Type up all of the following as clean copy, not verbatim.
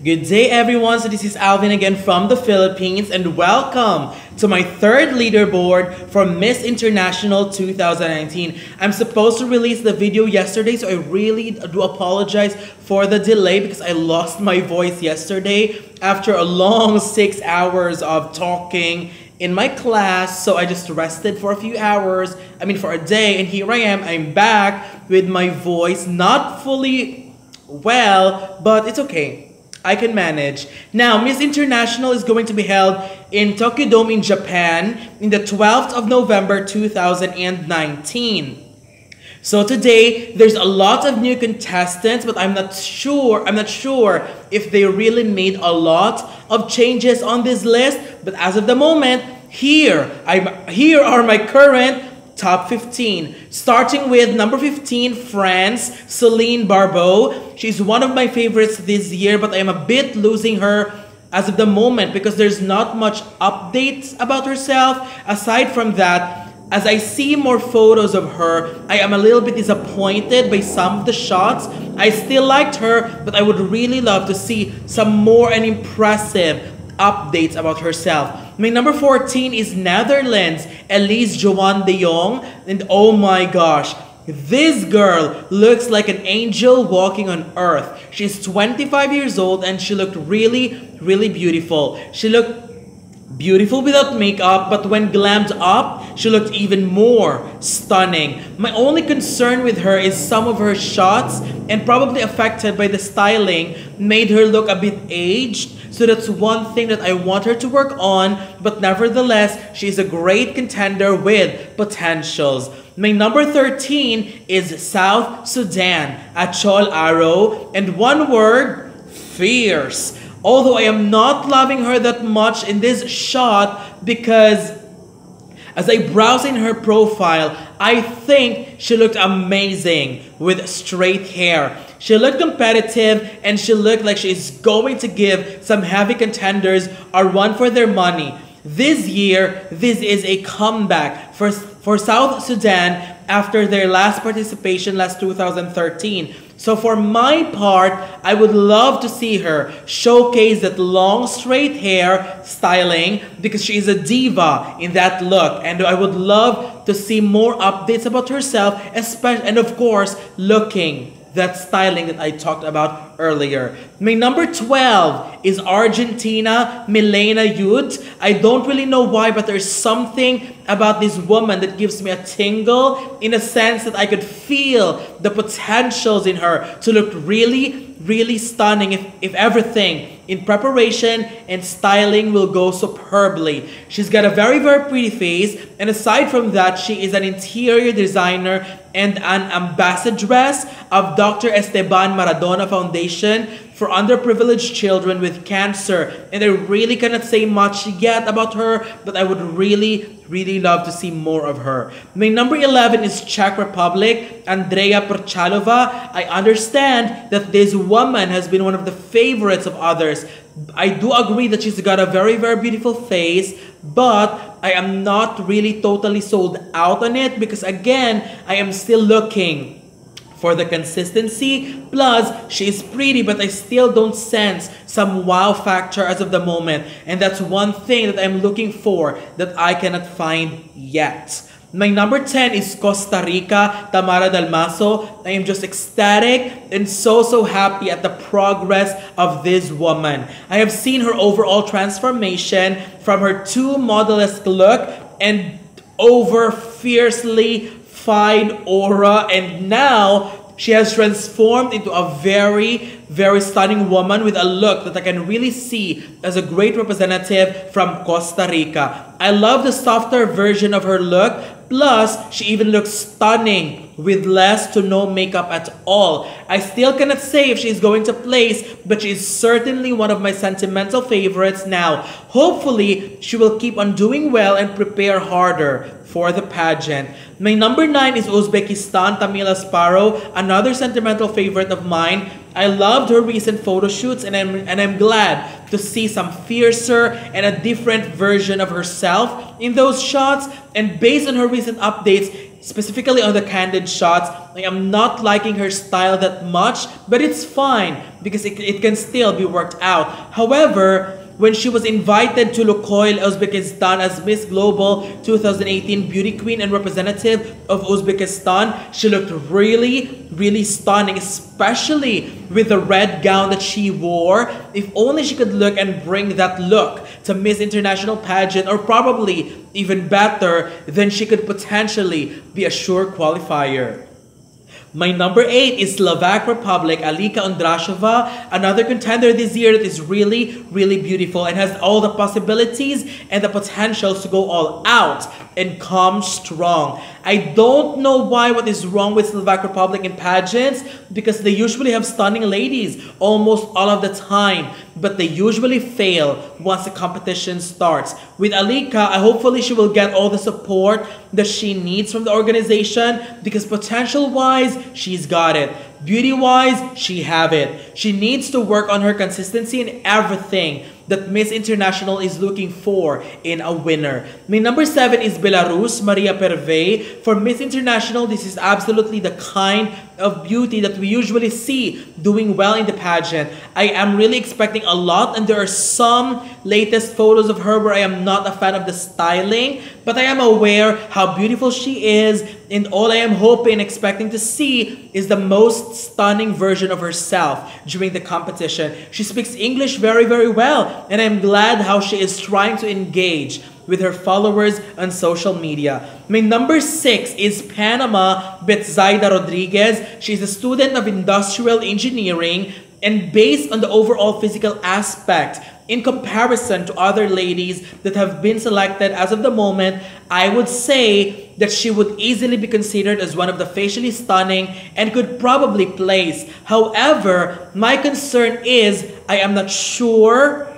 Good day, everyone. So this is Alvin again from the Philippines, and welcome to my third leaderboard for Miss International 2019. I'm supposed to release the video yesterday, so I really do apologize for the delay because I lost my voice yesterday after a long 6 hours of talking in my class. So I just rested for a few hours, for a day, and here I am. I'm back with my voice, not fully well, but it's okay. I can manage. Now, Miss International is going to be held in Tokyo Dome in Japan in the 12th of November 2019. So today, there's a lot of new contestants, but I'm not sure if they really made a lot of changes on this list. But as of the moment, here are my current top 15. Starting with number 15, France, Celine Barbeau. She's one of my favorites this year, but I'm a bit losing her as of the moment because there's not much updates about herself. Aside from that, as I see more photos of her, I am a little bit disappointed by some of the shots. I still liked her, but I would really love to see some more and impressive updates about herself. My number 14 is Netherlands, Elise Joan de Jong, and oh my gosh, this girl looks like an angel walking on earth. She's 25 years old and she looked really, really beautiful. She looked beautiful without makeup, but when glammed up, she looked even more stunning. My only concern with her is some of her shots, and probably affected by the styling, made her look a bit aged. So that's one thing that I want her to work on, but nevertheless, she's a great contender with potentials. My number 13 is South Sudan, Achol Aro, and one word, fierce. Although I am not loving her that much in this shot because as I browse in her profile, I think she looked amazing with straight hair. She looked competitive and she looked like she's going to give some heavy contenders a run for their money. This year, this is a comeback for South Sudan after their last participation last 2013. So for my part, I would love to see her showcase that long straight hair styling because she is a diva in that look. And I would love to see more updates about herself, especially, and of course, looking that styling that I talked about earlier. My number 12 is Argentina, Milena Yud. I don't really know why, but there's something about this woman that gives me a tingle in a sense that I could feel the potentials in her to look really, really stunning if everything in preparation and styling will go superbly. She's got a very, very pretty face, and aside from that, she is an interior designer and an ambassadress of Dr. Esteban Maradona Foundation for underprivileged children with cancer. And I really cannot say much yet about her, but I would really, really love to see more of her. My number 11 is Czech Republic, Andrea Prchalova. I understand that this woman has been one of the favorites of others. I do agree that she's got a very, very beautiful face, but I am not really totally sold out on it because again, I am still looking for the consistency. Plus, she is pretty, but I still don't sense some wow factor as of the moment. And that's one thing that I'm looking for that I cannot find yet. My number 10 is Costa Rica, Tamara Dalmaso. I am just ecstatic and so happy at the progress of this woman. I have seen her overall transformation from her too model-esque look and over fiercely fine aura, and now she has transformed into a very, very stunning woman with a look that I can really see as a great representative from Costa Rica. I love the softer version of her look. Plus, she even looks stunning with less to no makeup at all. I still cannot say if she's going to place, but she's certainly one of my sentimental favorites now. Hopefully, she will keep on doing well and prepare harder for the pageant. My number 9 is Uzbekistan, Tamila Sparrow, another sentimental favorite of mine. I loved her recent photo shoots, and I'm glad to see some fiercer and a different version of herself in those shots. And based on her recent updates, specifically on the candid shots. I am not liking her style that much, but it's fine because it can still be worked out. However, when she was invited to Lukoil, Uzbekistan as Miss Global 2018 Beauty Queen and representative of Uzbekistan, she looked really, really stunning, especially with the red gown that she wore. If only she could look and bring that look to Miss International pageant, or probably even better, then she could potentially be a sure qualifier. My number 8 is Slovak Republic, Alika Ondrashova, another contender this year that is really, really beautiful and has all the possibilities and the potentials to go all out and come strong. I don't know what is wrong with Slovak Republic in pageants, because they usually have stunning ladies almost all of the time, but they usually fail once the competition starts. With Alika, hopefully she will get all the support that she needs from the organization, because potential-wise, she's got it. Beauty-wise, she have it. She needs to work on her consistency in everything that Miss International is looking for in a winner. My number 7 is Belarus, Maria Pervey. For Miss International, this is absolutely the kind of beauty that we usually see doing well in the pageant. I am really expecting a lot, and there are some latest photos of her where I am not a fan of the styling, but I am aware how beautiful she is, and all I am hoping, expecting to see is the most stunning version of herself during the competition. She speaks English very, very well, and I'm glad how she is trying to engage with her followers on social media. My number 6 is Panama, Betsaida Rodriguez. She's a student of industrial engineering, and based on the overall physical aspect, in comparison to other ladies that have been selected as of the moment, I would say that she would easily be considered as one of the facially stunning and could probably place. However, my concern is I am not sure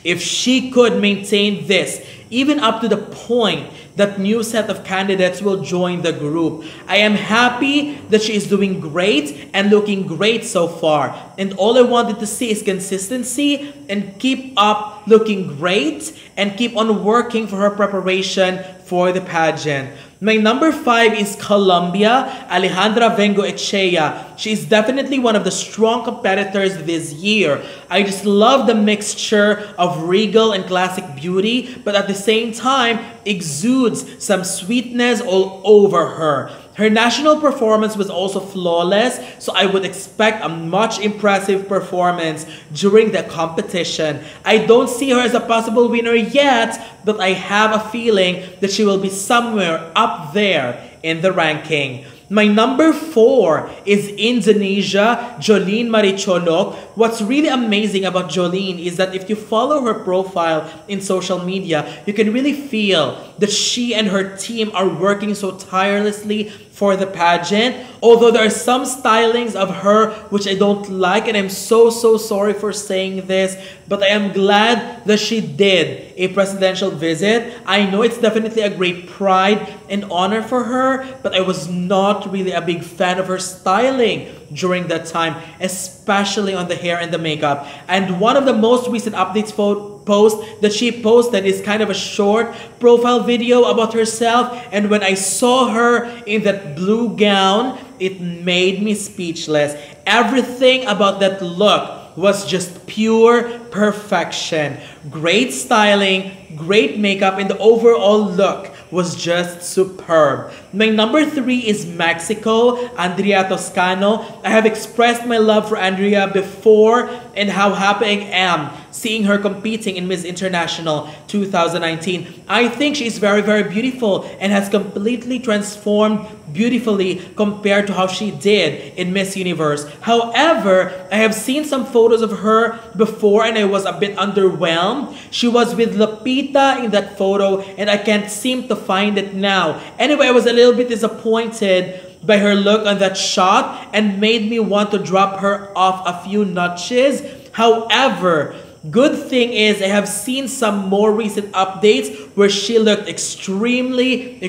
if she could maintain this, even up to the point that new set of candidates will join the group. I am happy that she is doing great and looking great so far. And all I wanted to see is consistency and keep up looking great and keep on working for her preparation for the pageant. My number 5 is Colombia, Alejandra Vengoechea. She is definitely one of the strong competitors this year. I just love the mixture of regal and classic beauty, but at the same time, exudes some sweetness all over her. Her national performance was also flawless, so I would expect a much impressive performance during the competition. I don't see her as a possible winner yet, but I have a feeling that she will be somewhere up there in the ranking. My number 4 is Indonesia, Jolene Maricholok. What's really amazing about Jolene is that if you follow her profile in social media, you can really feel that she and her team are working so tirelessly for the pageant. Although there are some stylings of her which I don't like, and I'm so sorry for saying this, but I am glad that she did a presidential visit. I know it's definitely a great pride and honor for her, but I was not really a big fan of her styling during that time, especially on the hair and the makeup. And one of the most recent updates post that she posted is kind of a short profile video about herself, and when I saw her in that blue gown, it made me speechless. Everything about that look was just pure perfection. Great styling, great makeup, and the overall look was just superb. My number 3 is Mexico, Andrea Toscano. I have expressed my love for Andrea before and how happy I am seeing her competing in Miss International 2019. I think she is very beautiful and has completely transformed beautifully compared to how she did in Miss Universe. However, I have seen some photos of her before and I was a bit underwhelmed. She was with Lupita in that photo and I can't seem to find it now. Anyway, I was a little bit disappointed by her look on that shot and made me want to drop her off a few notches. However, good thing is I have seen some more recent updates where she looked extremely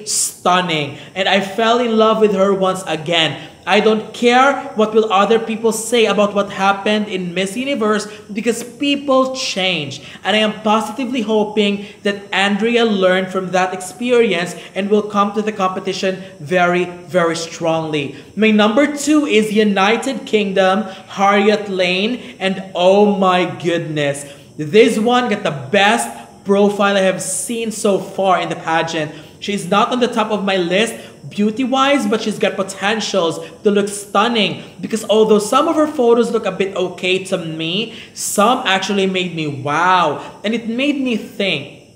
stunning, and I fell in love with her once again. I don't care what will other people say about what happened in Miss Universe because people change. And I am positively hoping that Andrea learned from that experience and will come to the competition very, very strongly. My number 2 is United Kingdom, Harriet Lane, and oh my goodness, this one got the best profile I have seen so far in the pageant. She's not on the top of my list beauty-wise, but she's got potentials to look stunning because although some of her photos look a bit okay to me, some actually made me wow. And it made me think,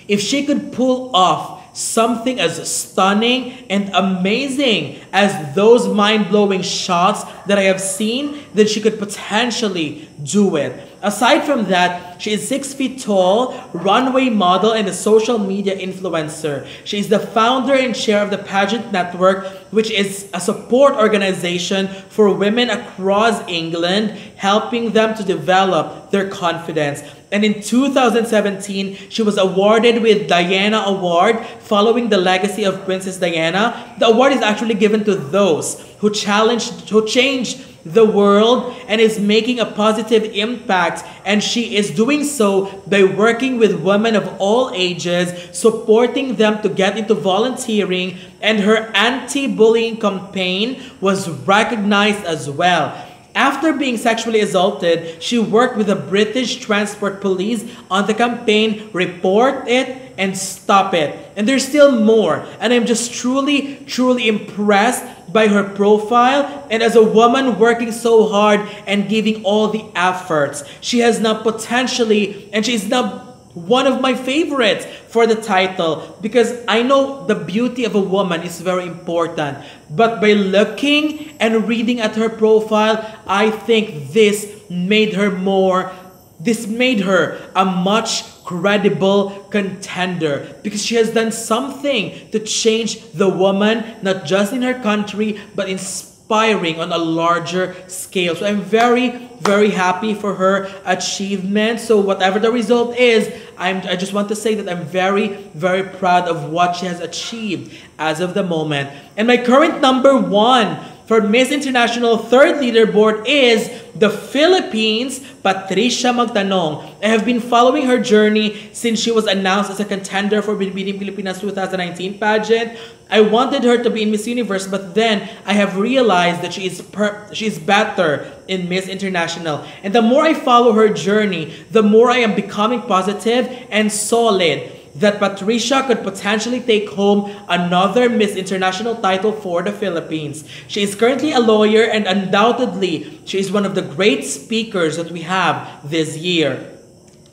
if she could pull off something as stunning and amazing as those mind-blowing shots that I have seen, then she could potentially do it. Aside from that, she is 6 feet tall, runway model, and a social media influencer. She is the founder and chair of the Pageant Network, which is a support organization for women across England, helping them to develop their confidence. And in 2017, she was awarded with Diana Award following the legacy of Princess Diana. The award is actually given to those who changed the world and is making a positive impact, and she is doing so by working with women of all ages, supporting them to get into volunteering, and her anti-bullying campaign was recognized as well. After being sexually assaulted, she worked with the British Transport Police on the campaign Report It and Stop It. And there's still more. And I'm just truly, truly impressed by her profile. And as a woman working so hard and giving all the efforts, she has now potentially, and she's now one of my favorites for the title, because I know the beauty of a woman is very important. But by looking and reading at her profile, I think this made her a much credible contender, because she has done something to change the woman, not just in her country, but inspiring on a larger scale. So I'm very, very happy for her achievement. So whatever the result is, I just want to say that I'm very, very proud of what she has achieved as of the moment. And my current number 1 for Miss International 3rd leaderboard is the Philippines, Patricia Magtanong. I have been following her journey since she was announced as a contender for Binibining Pilipinas 2019 pageant. I wanted her to be in Miss Universe, but then I have realized that she is better in Miss International. And the more I follow her journey, the more I am becoming positive and solid that Patricia could potentially take home another Miss International title for the Philippines. She is currently a lawyer, and undoubtedly, she is one of the great speakers that we have this year.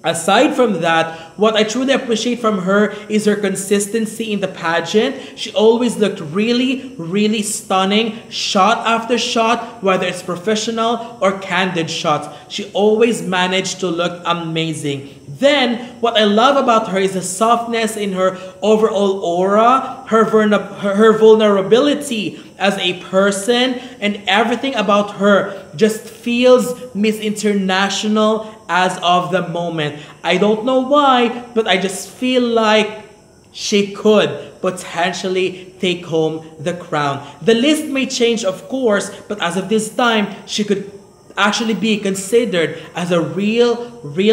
Aside from that, what I truly appreciate from her is her consistency in the pageant. She always looked really, really stunning, shot after shot, whether it's professional or candid shots. She always managed to look amazing. Then, what I love about her is the softness in her overall aura, her vulnerability as a person, and everything about her just feels Miss International as of the moment. I don't know why, but I just feel like she could potentially take home the crown. The list may change, of course, but as of this time, she could actually be considered as a real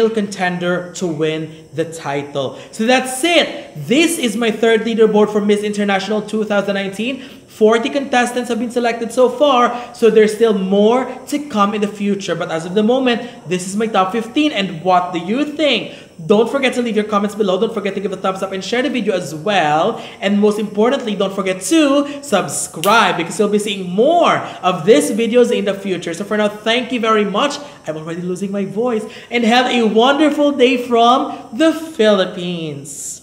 contender to win the title. So that's it. This is my 3rd leaderboard for Miss International 2019. 40 contestants have been selected so far, so there's still more to come in the future. But as of the moment, this is my top 15. And what do you think? Don't forget to leave your comments below. Don't forget to give a thumbs up and share the video as well. And most importantly, don't forget to subscribe, because you'll be seeing more of these videos in the future. So for now, thank you very much. I'm already losing my voice. And have a wonderful day from the Philippines.